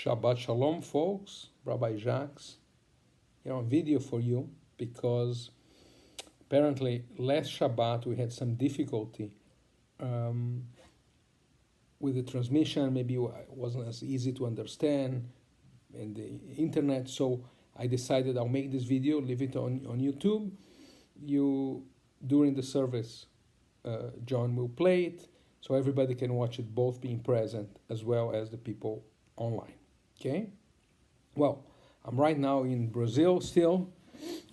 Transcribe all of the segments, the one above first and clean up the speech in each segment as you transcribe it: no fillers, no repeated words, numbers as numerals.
Shabbat Shalom, folks. Rabbi Jacques. Here on video for you because apparently last Shabbat we had some difficulty with the transmission. Maybe it wasn't as easy to understand in the internet. So I decided I'll make this video, leave it on YouTube. During the service, John will play it so everybody can watch it, both being present as well as the people online. Okay? Well, I'm right now in Brazil still,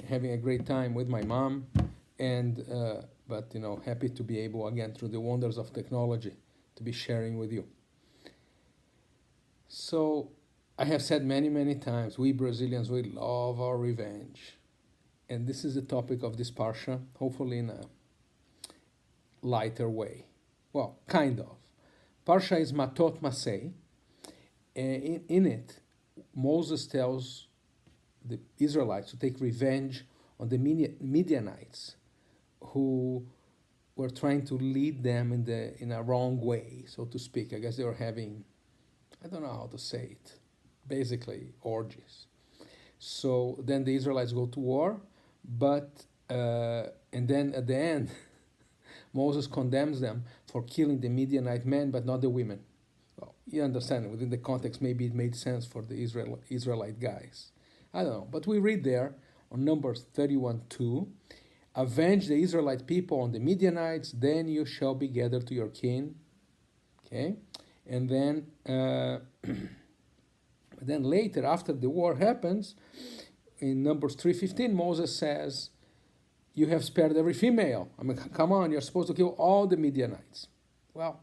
having a great time with my mom, and but happy to be able again through the wonders of technology to be sharing with you. So I have said many times, we Brazilians, we love our revenge, and this is the topic of this parsha, hopefully in a lighter way. Well, kind of. Parsha is Matot Masei. In it, Moses tells the Israelites to take revenge on the Midianites who were trying to lead them in a wrong way, so to speak. I guess they were having, I don't know how to say it, basically orgies. So then the Israelites go to war, but and then at the end, Moses condemns them for killing the Midianite men, but not the women. Well, you understand, within the context, maybe it made sense for the Israelite guys. I don't know, but we read there on Numbers 31:2, avenge the Israelite people on the Midianites, then you shall be gathered to your kin. Okay, and then then later, after the war happens, in Numbers 3:15, Moses says, you have spared every female. I mean, come on, you're supposed to kill all the Midianites. Well,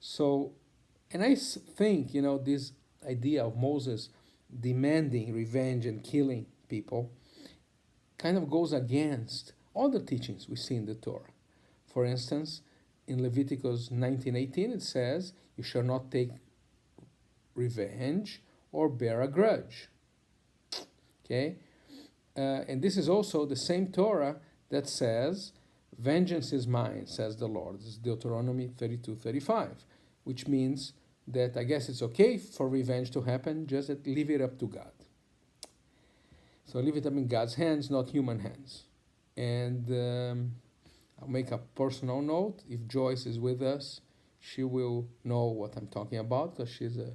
so, and I think, this idea of Moses demanding revenge and killing people kind of goes against all the teachings we see in the Torah. For instance, in Leviticus 19:18, it says, you shall not take revenge or bear a grudge. Okay? And this is also the same Torah that says, vengeance is mine, says the Lord. This is Deuteronomy 32:35, which means that I guess it's okay for revenge to happen, just leave it up to God. So leave it up in God's hands, not human hands. And I'll make a personal note. If Joyce is with us, she will know what I'm talking about, because she's a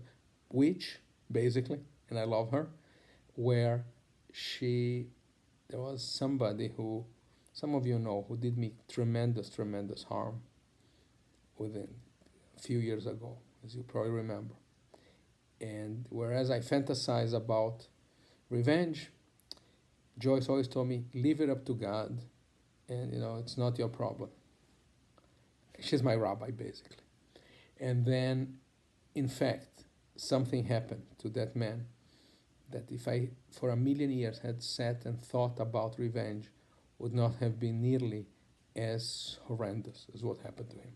witch, basically, and I love her, where there was somebody who, some of you know, who did me tremendous harm within a few years ago, as you probably remember. And whereas I fantasize about revenge, Joyce always told me, leave it up to God, and it's not your problem. She's my rabbi, basically. And then, in fact, something happened to that man that if I, for a million years, had sat and thought about revenge, would not have been nearly as horrendous as what happened to him.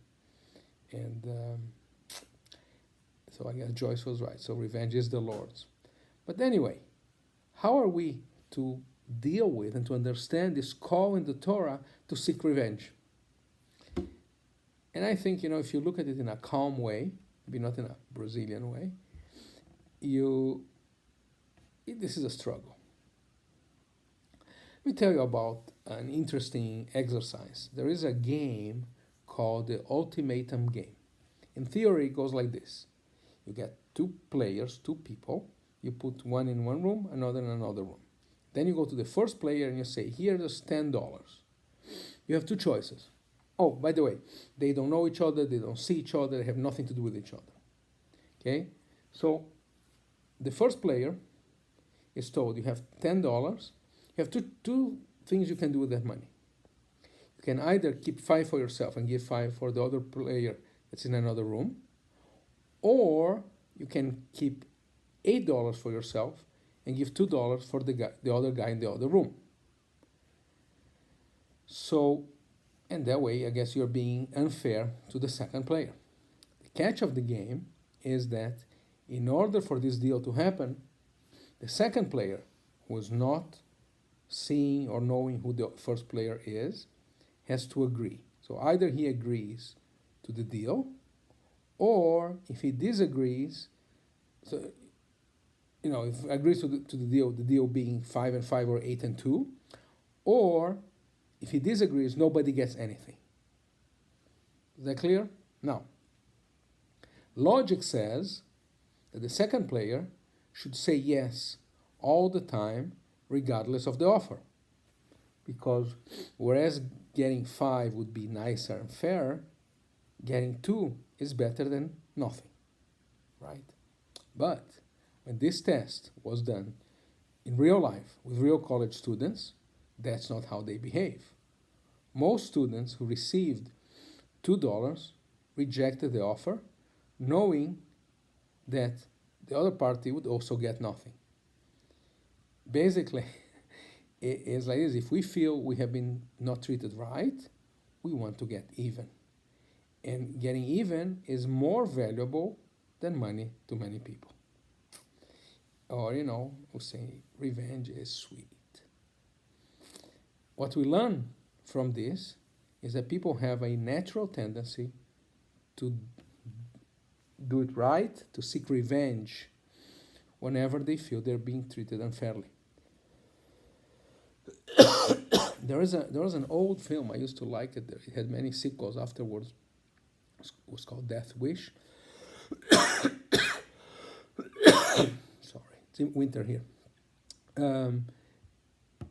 And so I guess Joyce was right. So revenge is the Lord's. But anyway, how are we to deal with and to understand this call in the Torah to seek revenge? And I think, if you look at it in a calm way, maybe not in a Brazilian way, this is a struggle. Let me tell you about an interesting exercise. There is a game called the ultimatum game. In theory, it goes like this. You get two players, two people. You put one in one room, another in another room. Then you go to the first player and you say, here's $10. You have two choices. Oh, by the way, they don't know each other, they don't see each other, they have nothing to do with each other. Okay? So the first player is told you have $10. You have two things you can do with that money. You can either keep 5 for yourself and give 5 for the other player that's in another room, or you can keep $8 for yourself and give $2 for the other guy in the other room. So, and that way, I guess you're being unfair to the second player. The catch of the game is that in order for this deal to happen, the second player, who is not seeing or knowing who the first player is, has to agree. So either he agrees to the deal, or if he disagrees, so if it agrees to the deal being 5 and 5 or 8 and 2, or if he disagrees, nobody gets anything. Is that clear? Now, logic says that the second player should say yes all the time, regardless of the offer. Because whereas getting 5 would be nicer and fairer, getting 2 is better than nothing, right? But when this test was done in real life with real college students, that's not how they behave. Most students who received $2 rejected the offer, knowing that the other party would also get nothing. Basically, it's like this: if we feel we have been not treated right, we want to get even. And getting even is more valuable than money to many people. Or, we say revenge is sweet. What we learn from this is that people have a natural tendency to do it right, to seek revenge whenever they feel they're being treated unfairly. There was an old film, I used to like it. It had many sequels afterwards. It was called Death Wish. Sorry, it's winter here.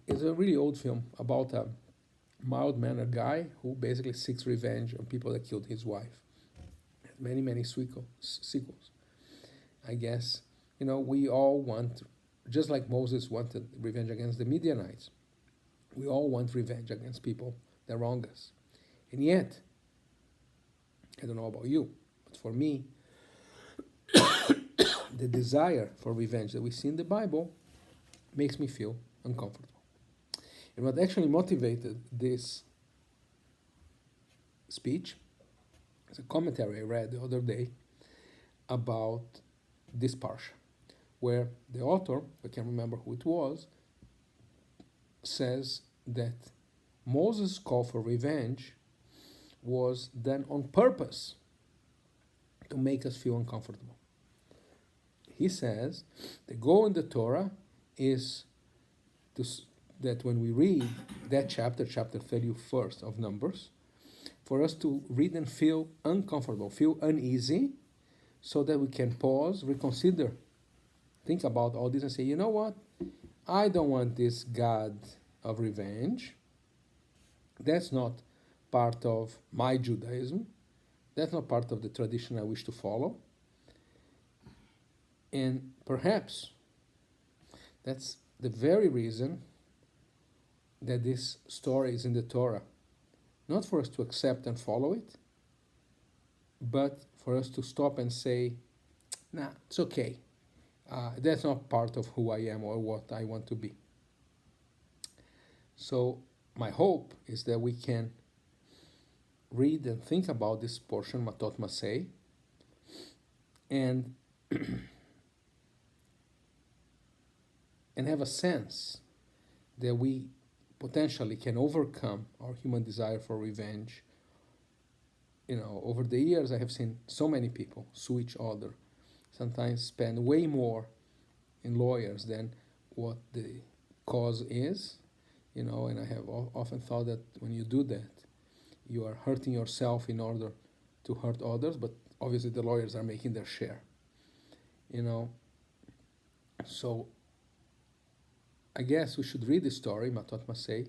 It's a really old film about a mild-mannered guy who basically seeks revenge on people that killed his wife. Many sequels. I guess, we all want, just like Moses wanted revenge against the Midianites, we all want revenge against people that wrong us. And yet, I don't know about you, but for me, the desire for revenge that we see in the Bible makes me feel uncomfortable. And what actually motivated this speech is a commentary I read the other day about this parsha, where the author, I can't remember who it was, says that Moses' call for revenge was done on purpose to make us feel uncomfortable. He says the goal in the Torah is that when we read that chapter 31st of Numbers, for us to read and feel uncomfortable, feel uneasy, so that we can pause, reconsider, think about all this and say, you know what? I don't want this God of revenge. That's not part of my Judaism. That's not part of the tradition I wish to follow. And perhaps that's the very reason that this story is in the Torah. Not for us to accept and follow it, but for us to stop and say, nah, it's okay. That's not part of who I am or what I want to be. So my hope is that we can read and think about this portion, Matot Masei, and and have a sense that we potentially can overcome our human desire for revenge. Over the years, I have seen so many people sue each other, sometimes spend way more in lawyers than what the cause is, and I have often thought that when you do that, you are hurting yourself in order to hurt others, but obviously the lawyers are making their share, So I guess we should read the story, Matot Masei,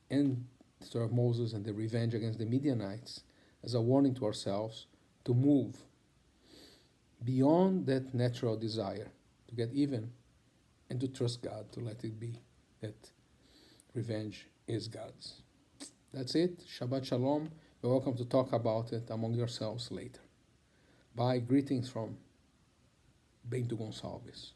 and the story of Moses and the revenge against the Midianites as a warning to ourselves to move beyond that natural desire to get even and to trust God, to let it be that revenge is God's. That's it. Shabbat Shalom. You're welcome to talk about it among yourselves later. Bye. Greetings from Bento Gonçalves.